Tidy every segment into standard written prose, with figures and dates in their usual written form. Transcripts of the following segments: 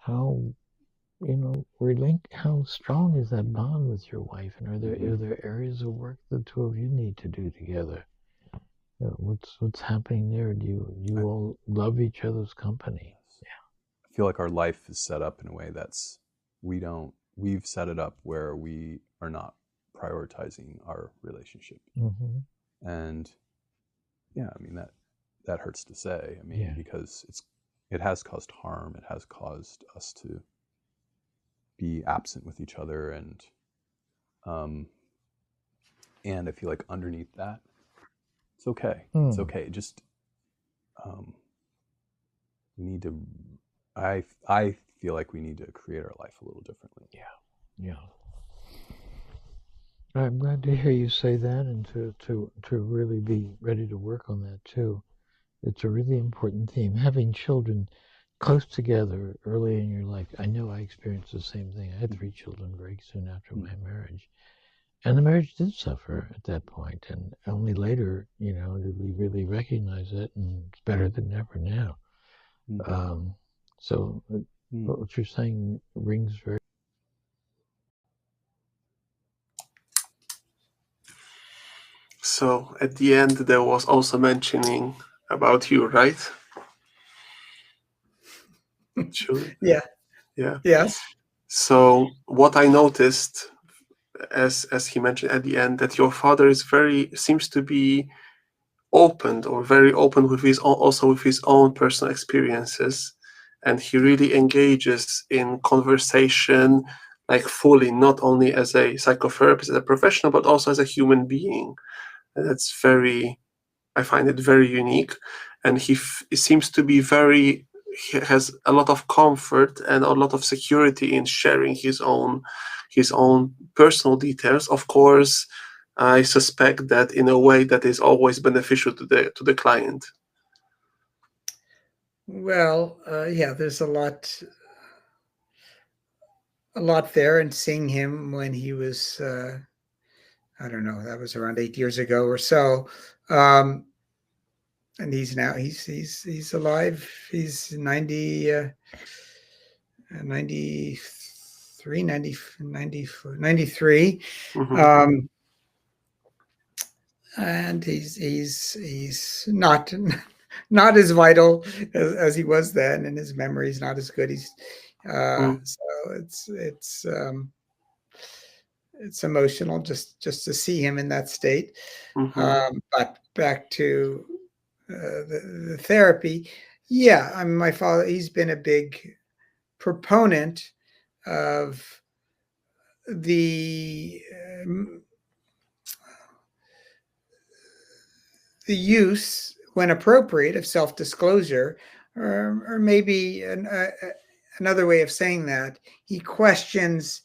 how how strong is that bond with your wife, and are there areas of work the two of you need to do together? What's happening there? Do you all love each other's company? Yeah. I feel like our life is set up in a way that's we've set it up where we are not prioritizing our relationship. Mm-hmm. And yeah, I mean that hurts to say. I mean, because it has caused harm. It has caused us to be absent with each other, and I feel like underneath that, it's okay. It's okay. Just we need to. I feel like we need to create our life a little differently. Yeah. I'm glad to hear you say that, and to really be ready to work on that too. It's a really important theme. Having children close together early in your life. I know I experienced the same thing. I had 3 children very soon after my marriage. And the marriage did suffer at that point. And only later, did we really recognize it, and it's better than ever now. So what you're saying rings very... So at the end, there was also mentioning about you, right? Sure. Yeah. Yes. So what I noticed, as he mentioned at the end, that your father seems to be very open with his own personal experiences, and he really engages in conversation, like fully, not only as a psychotherapist, as a professional, but also as a human being. And that's I find it very unique, and he seems to be he has a lot of comfort and a lot of security in sharing his own personal details. Of course, I suspect that in a way that is always beneficial to the client. Well, there's a lot there, and seeing him when he was, I don't know, that was around 8 years ago or so. And he's alive. He's 93, 93. Mm-hmm. And he's not as vital as he was then, and his memory's not as good. So it's emotional just to see him in that state. Mm-hmm. But back to the therapy. Yeah, I mean, my father, he's been a big proponent of the use, when appropriate, of self-disclosure, or maybe another way of saying that, he questions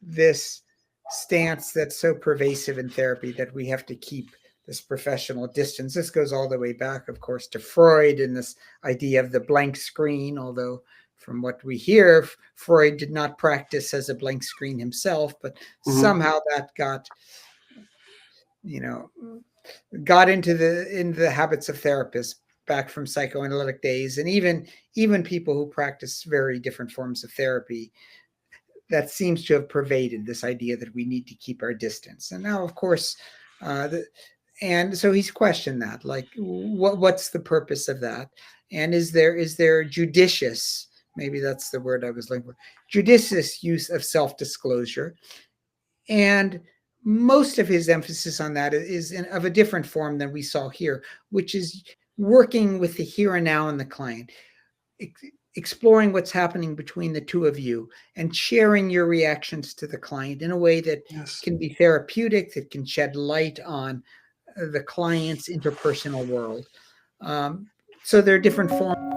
this stance that's so pervasive in therapy that we have to keep this professional distance. This goes all the way back, of course, to Freud and this idea of the blank screen, although from what we hear, Freud did not practice as a blank screen himself, but somehow that got into the habits of therapists back from psychoanalytic days, and even people who practice very different forms of therapy. That seems to have pervaded this idea that we need to keep our distance. And now, of course, and so he's questioned that, like, what's the purpose of that? And is there judicious, maybe that's the word I was looking for, judicious use of self-disclosure? And most of his emphasis on that is of a different form than we saw here, which is working with the here and now in the client, exploring what's happening between the two of you, and sharing your reactions to the client in a way that can be therapeutic, that can shed light on the client's interpersonal world. So there are different forms.